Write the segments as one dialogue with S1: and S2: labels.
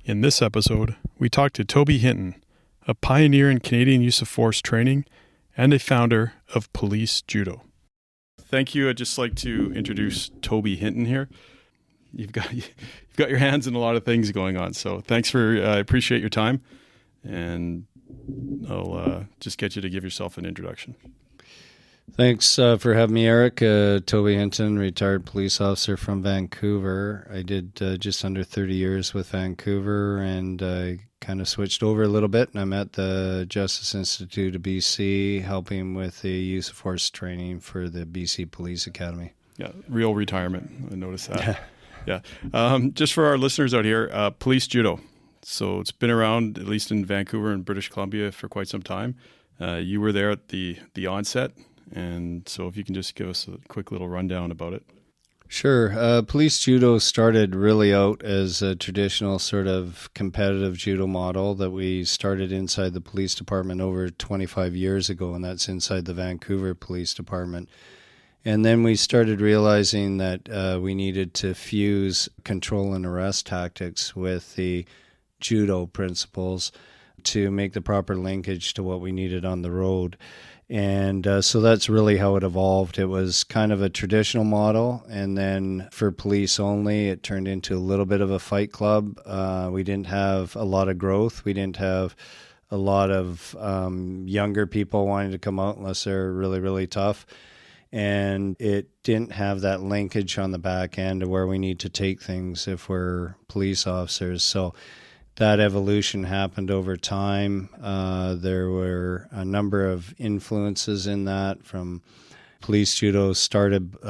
S1: In this episode, we talked to Toby Hinton, a pioneer in Canadian use of force training and a founder of Police Judo. Thank you. I'd just like to introduce Toby Hinton here. You've got your hands in a lot of things going on, so thanks for. I appreciate your time, and I'll just get you to give yourself an introduction.
S2: Thanks for having me, Eric. Toby Hinton, retired police officer from Vancouver. I did just under 30 years with Vancouver, and I kind of switched over a little bit, and I'm at the Justice Institute of BC, helping with the use of force training for the BC Police Academy.
S1: Yeah, real retirement. I noticed that. Yeah. Just for our listeners out here, Police Judo. So it's been around, at least in Vancouver and British Columbia, for quite some time. You were there at the onset. And so if you can just give us a quick little rundown about it.
S2: Sure. Police Judo started really out as a traditional sort of competitive judo model that we started inside the police department over 25 years ago, and that's inside the Vancouver Police Department. And then we started realizing that we needed to fuse control and arrest tactics with the judo principles to make the proper linkage to what we needed on the road. And so that's really how it evolved. It was kind of a traditional model, and then for police only, it turned into a little bit of a fight club. We didn't have a lot of growth. We didn't have a lot of younger people wanting to come out unless they're really, really tough. And it didn't have that linkage on the back end of where we need to take things if we're police officers. So that evolution happened over time. There were a number of influences in that from Police Judo started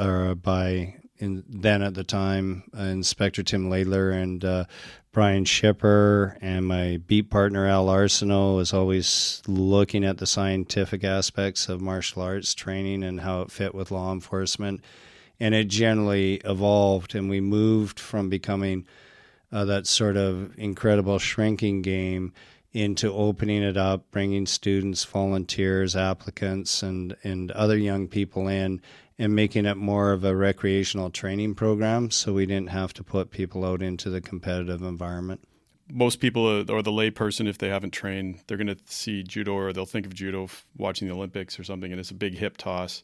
S2: by, then at the time, Inspector Tim Laidler and Brian Shipper, and my beat partner Al Arsenault was always looking at the scientific aspects of martial arts training and how it fit with law enforcement. And it generally evolved, and we moved from becoming that sort of incredible shrinking game into opening it up, bringing students, volunteers, applicants, and other young people in, and making it more of a recreational training program so we didn't have to put people out into the competitive environment.
S1: Most people, or the lay person, if they haven't trained, they're going to see judo, or they'll think of judo watching the Olympics or something, and it's a big hip toss,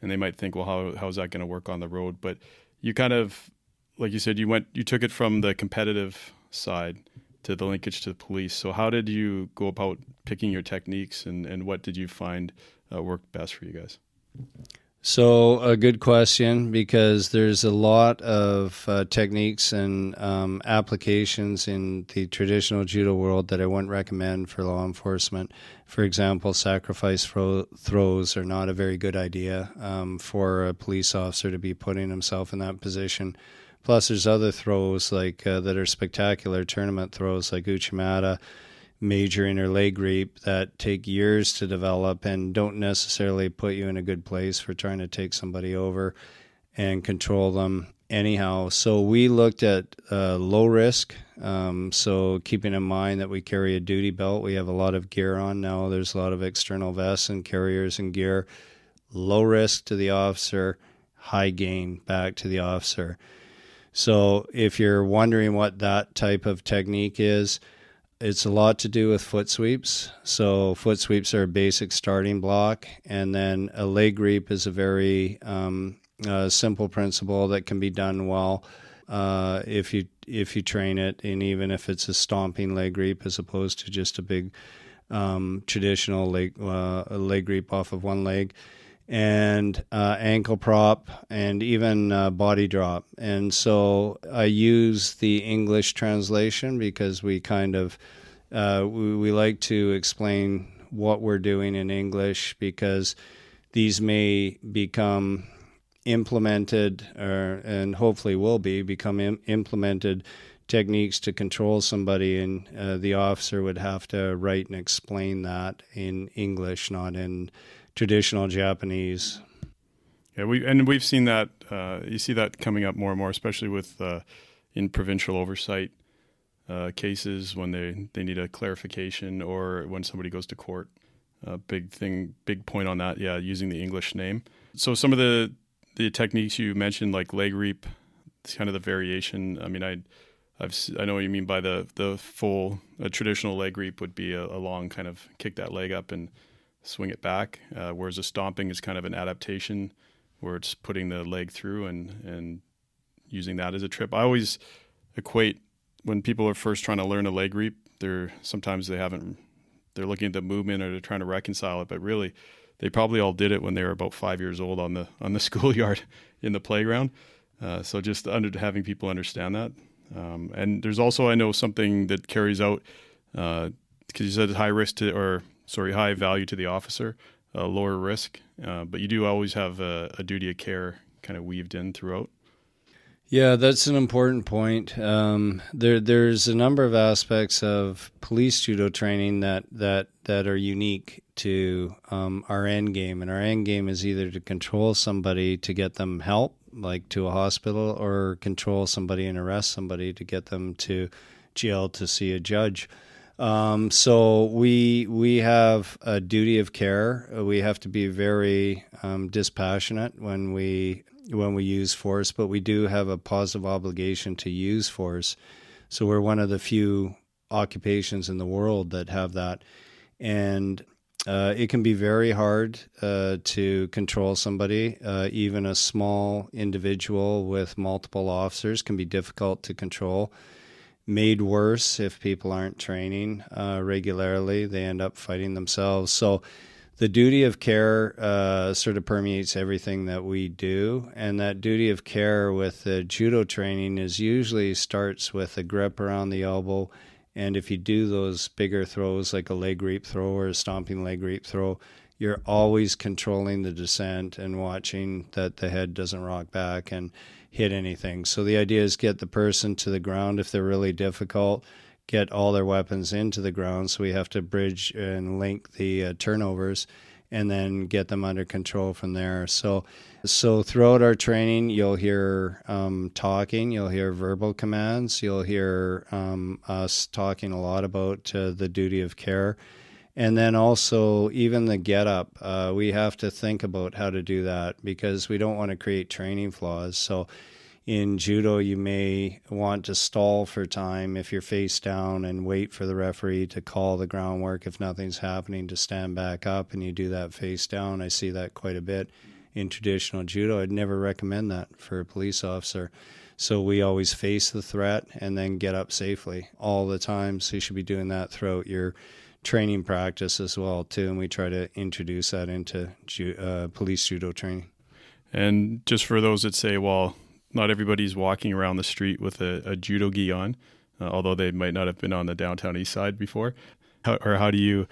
S1: and they might think, well, how is that going to work on the road? But you kind of, like you said, you took it from the competitive side to the linkage to the police. So how did you go about picking your techniques, and what did you find worked best for you guys?
S2: So a good question, because there's a lot of techniques and applications in the traditional judo world that I wouldn't recommend for law enforcement. For example, sacrifice throws are not a very good idea for a police officer to be putting himself in that position. Plus, there's other throws like that are spectacular tournament throws like Uchimata, major inner leg reap, that take years to develop and don't necessarily put you in a good place for trying to take somebody over and control them anyhow. So we looked at low risk. So keeping in mind that we carry a duty belt, we have a lot of gear on now. There's a lot of external vests and carriers and gear. Low risk to the officer, high gain back to the officer. So if you're wondering what that type of technique is, it's a lot to do with foot sweeps. So foot sweeps are a basic starting block, and then a leg reap is a very simple principle that can be done well if you train it, and even if it's a stomping leg reap as opposed to just a big traditional leg reap off of one leg. And ankle prop, and even body drop. And so I use the English translation because we kind of we like to explain what we're doing in English, because these may become implemented, and hopefully will become implemented techniques to control somebody, and the officer would have to write and explain that in English, not in traditional Japanese.
S1: Yeah, we've seen that. You see that coming up more and more, especially with in provincial oversight cases when they need a clarification, or when somebody goes to court. Big point on that. Yeah, using the English name. So some of the techniques you mentioned, like leg reap, it's kind of the variation. I mean, I know what you mean by the full a traditional leg reap would be a long kind of kick that leg up and swing it back, whereas a stomping is kind of an adaptation where it's putting the leg through and using that as a trip. I always equate when people are first trying to learn a leg reap, they're looking at the movement or they're trying to reconcile it, but really they probably all did it when they were about 5 years old on the schoolyard in the playground. So just having people understand that. And there's also, I know, something that carries out, because you said high value to the officer, lower risk, but you do always have a duty of care kind of weaved in throughout.
S2: Yeah, that's an important point. There's a number of aspects of police judo training that are unique to our end game, and our end game is either to control somebody to get them help, like to a hospital, or control somebody and arrest somebody to get them to jail to see a judge. So we have a duty of care. We have to be very dispassionate when we use force, but we do have a positive obligation to use force. So we're one of the few occupations in the world that have that. And it can be very hard to control somebody. Even a small individual with multiple officers can be difficult to control. Made worse if people aren't training regularly. They end up fighting themselves. So the duty of care sort of permeates everything that we do, and that duty of care with the judo training usually starts with a grip around the elbow, and if you do those bigger throws like a leg reap throw or a stomping leg reap throw, you're always controlling the descent and watching that the head doesn't rock back and hit anything. So the idea is get the person to the ground if they're really difficult, get all their weapons into the ground, so we have to bridge and link the turnovers and then get them under control from there. So throughout our training, you'll hear talking, you'll hear verbal commands, you'll hear us talking a lot about the duty of care. And then also even the get up, we have to think about how to do that because we don't want to create training flaws. So in judo, you may want to stall for time if you're face down and wait for the referee to call the groundwork if nothing's happening to stand back up, and you do that face down. I see that quite a bit in traditional judo. I'd never recommend that for a police officer. So we always face the threat and then get up safely all the time. So you should be doing that throughout your training practice as well, too. And we try to introduce that into police judo training.
S1: And just for those that say, well, not everybody's walking around the street with a judo gi on, although they might not have been on the downtown east side before. How do you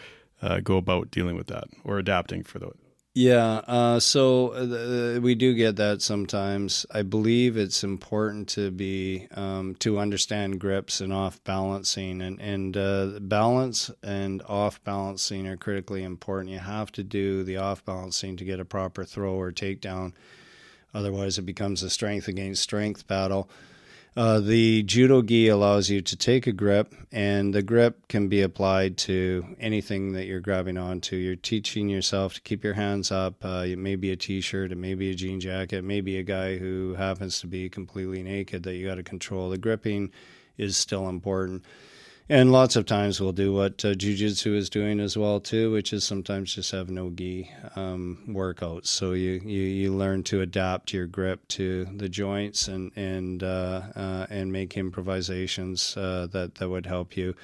S1: go about dealing with that or adapting for that?
S2: Yeah, so we do get that sometimes. I believe it's important to be to understand grips and off balancing, and balance and off balancing are critically important. You have to do the off balancing to get a proper throw or takedown. Otherwise, it becomes a strength against strength battle. The judo gi allows you to take a grip, and the grip can be applied to anything that you're grabbing onto. You're teaching yourself to keep your hands up. It may be a t-shirt, it may be a jean jacket, it may be a guy who happens to be completely naked that you got to control. The gripping is still important. And lots of times we'll do what jiu-jitsu is doing as well too, which is sometimes just have no gi workouts. So you learn to adapt your grip to the joints and make improvisations that would help you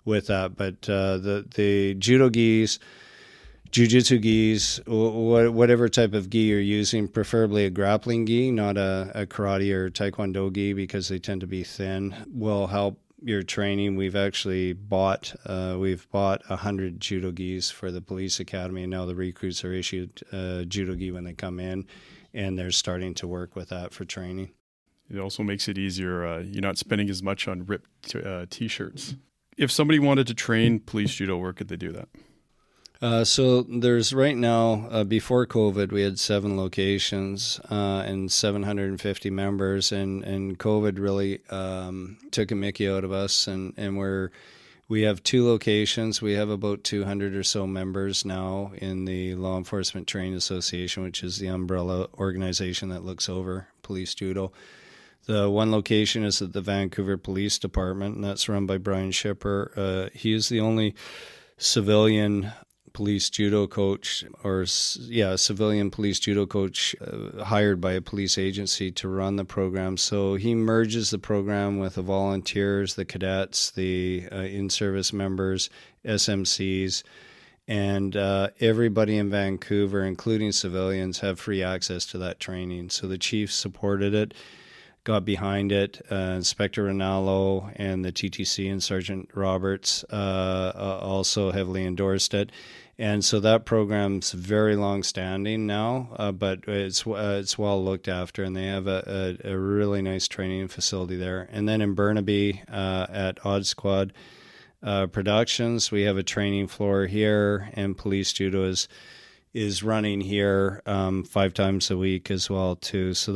S2: with that. But the judo gis, jiu-jitsu gis, whatever type of gi you're using, preferably a grappling gi, not a karate or taekwondo gi, because they tend to be thin, will help your training. We've actually bought 100 judo gis for the police academy, and now the recruits are issued judo gi when they come in, and they're starting to work with that for training.
S1: It also makes it easier. You're not spending as much on ripped t-shirts. If somebody wanted to train police judo, where could they do that?
S2: So there's right now, before COVID, we had 7 locations and 750 members, and COVID really took a mickey out of us, and we have 2 locations. We have about 200 or so members now in the Law Enforcement Training Association, which is the umbrella organization that looks over police judo. The one location is at the Vancouver Police Department, and that's run by Brian Shipper. He is the only civilian police judo coach, civilian police judo coach hired by a police agency to run the program. So he merges the program with the volunteers, the cadets, the in-service members, SMCs, and everybody in Vancouver, including civilians, have free access to that training. So the chief supported it, got behind it. Inspector Rinaldo and the TTC and Sergeant Roberts also heavily endorsed it. And so that program's very long-standing now, but it's well looked after, and they have a really nice training facility there. And then in Burnaby at Odd Squad Productions, we have a training floor here, and Police Judo is running here 5 times a week as well too. So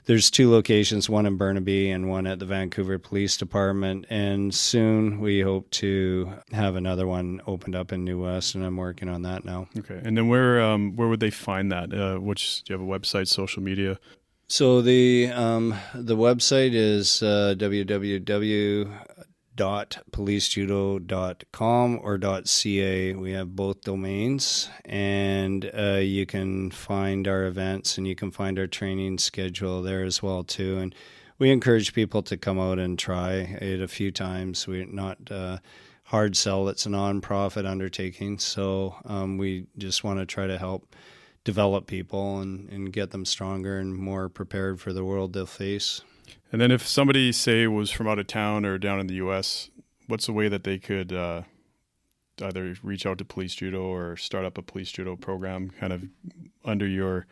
S2: there's 2 locations, one in Burnaby and one at the Vancouver Police Department. And soon we hope to have another one opened up in New West, and I'm working on that now.
S1: Okay. And then where would they find that? Do you have a website, social media?
S2: So the website is www.policejudo.com or .ca. We have both domains, and you can find our events and you can find our training schedule there as well too. And we encourage people to come out and try it a few times. We're not hard sell. It's a non-profit undertaking, so we just want to try to help develop people and get them stronger and more prepared for the world they'll face.
S1: And then if somebody, say, was from out of town or down in the U.S., what's the way that they could either reach out to Police Judo or start up a Police Judo program kind of under your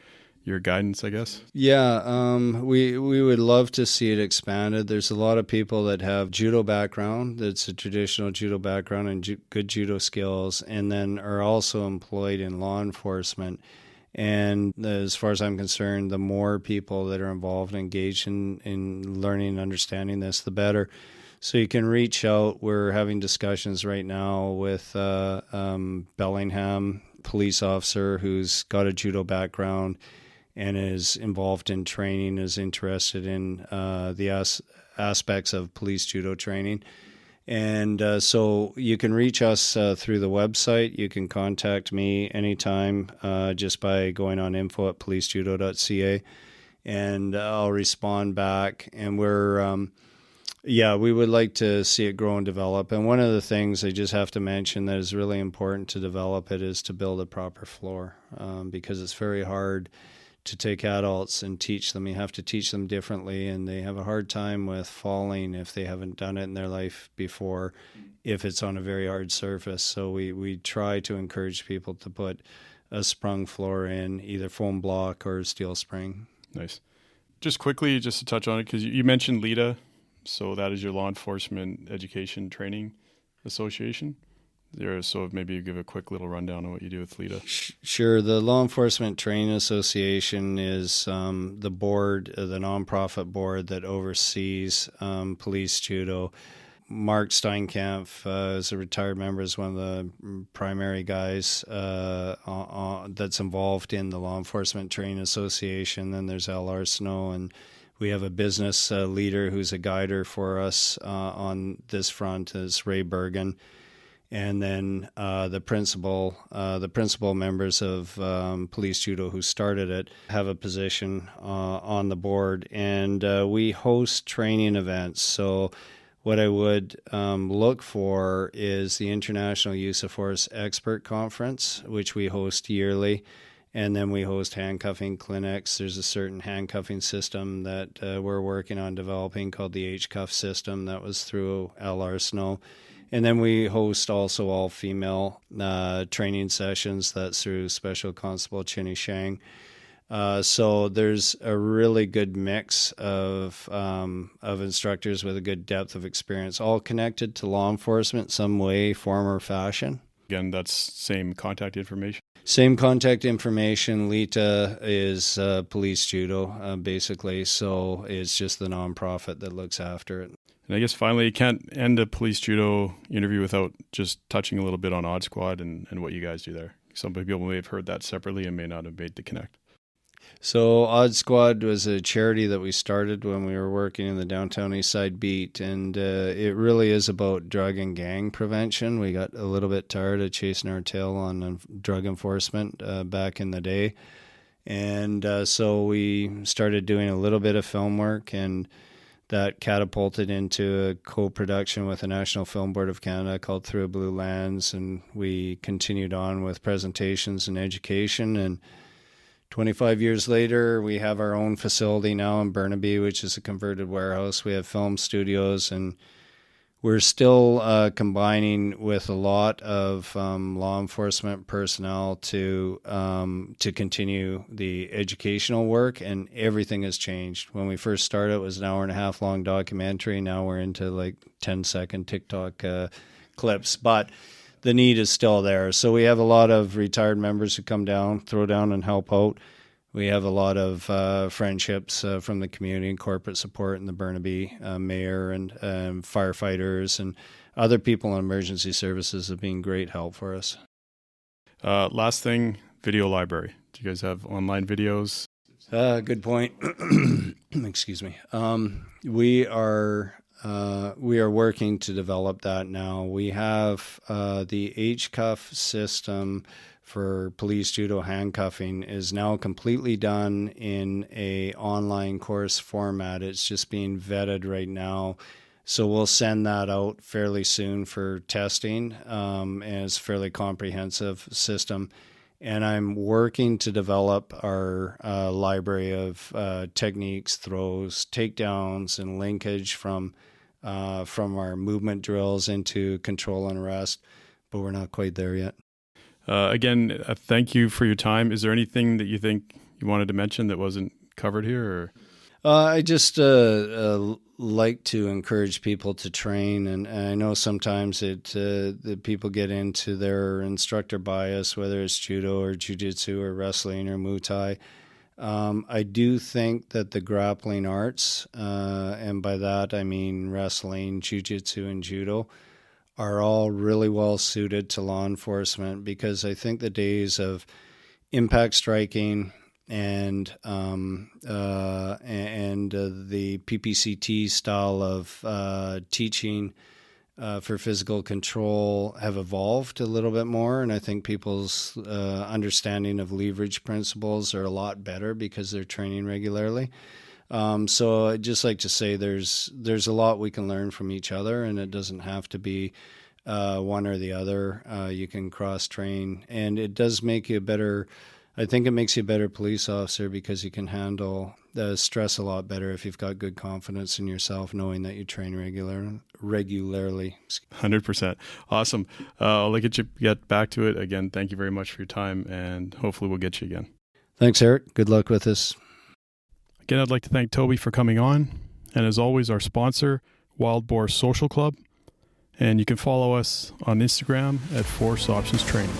S1: guidance, I guess?
S2: Yeah, we would love to see it expanded. There's a lot of people that have judo background, that's a traditional judo background and good judo skills, and then are also employed in law enforcement. And as far as I'm concerned, the more people that are involved and engaged in learning and understanding this, the better. So you can reach out. We're having discussions right now with Bellingham police officer who's got a judo background and is involved in training, is interested in the aspects of police judo training. And so you can reach us through the website. You can contact me anytime just by going on info@policejudo.ca, and I'll respond back. And we would like to see it grow and develop. And one of the things I just have to mention that is really important to develop it is to build a proper floor, because it's very hard to take adults and teach them. You have to teach them differently, and they have a hard time with falling if they haven't done it in their life before, if it's on a very hard surface. So we try to encourage people to put a sprung floor in, either foam block or steel spring.
S1: Nice. Just quickly, just to touch on it, because you mentioned LETA, so that is your Law Enforcement Education Training Association. So maybe you give a quick little rundown on what you do with LETA.
S2: Sure. The Law Enforcement Training Association is the board, the nonprofit board that oversees police judo. Mark Steinkampf is a retired member, is one of the primary guys that's involved in the Law Enforcement Training Association. Then there's Al Arsenault, and we have a business leader who's a guider for us on this front, is Ray Bergen. And then the principal members of Police Judo who started it have a position on the board, and we host training events. So what I would look for is the International Use of Force Expert Conference, which we host yearly, and then we host handcuffing clinics. There's a certain handcuffing system that we're working on developing called the H-Cuff system. That was through Al Arsenault. And then we host also all-female training sessions. That's through Special Constable Chinny Shang. So there's a really good mix of instructors with a good depth of experience, all connected to law enforcement some way, form, or fashion.
S1: Again, that's same contact information?
S2: Same contact information. LETA is Police Judo, basically. So it's just the nonprofit that looks after it.
S1: And I guess finally, you can't end a Police Judo interview without just touching a little bit on Odd Squad and what you guys do there. Some people may have heard that separately and may not have made the connect.
S2: So Odd Squad was a charity that we started when we were working in the downtown East Side beat, and it really is about drug and gang prevention. We got a little bit tired of chasing our tail on drug enforcement back in the day, and so we started doing a little bit of film work, and that catapulted into a co-production with the National Film Board of Canada called Through a Blue Lens, and we continued on with presentations and education. And 25 years later, we have our own facility now in Burnaby, which is a converted warehouse. We have film studios, and we're still combining with a lot of law enforcement personnel to continue the educational work, and everything has changed. When we first started, it was an 1.5 hour long documentary. Now we're into like 10-second TikTok clips, but the need is still there. So we have a lot of retired members who come down, throw down, and help out. We have a lot of friendships from the community and corporate support in the Burnaby mayor and firefighters and other people in emergency services have been great help for us.
S1: Last thing, video library. Do you guys have online videos?
S2: Good point. Excuse me. We are working to develop that now. We have the H-cuff system for police judo handcuffing is now completely done in a online course format. It's just being vetted right now. So we'll send that out fairly soon for testing, and it's a fairly comprehensive system. And I'm working to develop our library of techniques, throws, takedowns, and linkage from our movement drills into control and arrest, but we're not quite there yet.
S1: Again, thank you for your time. Is there anything that you think you wanted to mention that wasn't covered here? Or?
S2: I just like to encourage people to train, and I know sometimes the people get into their instructor bias, whether it's judo or jiu-jitsu or wrestling or Muay Thai. I do think that the grappling arts, and by that I mean wrestling, jiu-jitsu, and judo, are all really well suited to law enforcement, because I think the days of impact striking and the PPCT style of teaching for physical control have evolved a little bit more, and I think people's understanding of leverage principles are a lot better because they're training regularly. So I'd just like to say there's a lot we can learn from each other, and it doesn't have to be one or the other. You can cross-train, and it does make you a better, I think it makes you a better police officer because you can handle the stress a lot better if you've got good confidence in yourself, knowing that you train regularly.
S1: 100%. Awesome. I'll let you get back to it. Again, thank you very much for your time, and hopefully we'll get you again.
S2: Thanks, Eric. Good luck with this.
S1: Again, I'd like to thank Toby for coming on, and as always, our sponsor, Wild Boar Social Club. And you can follow us on Instagram at Force Options Training.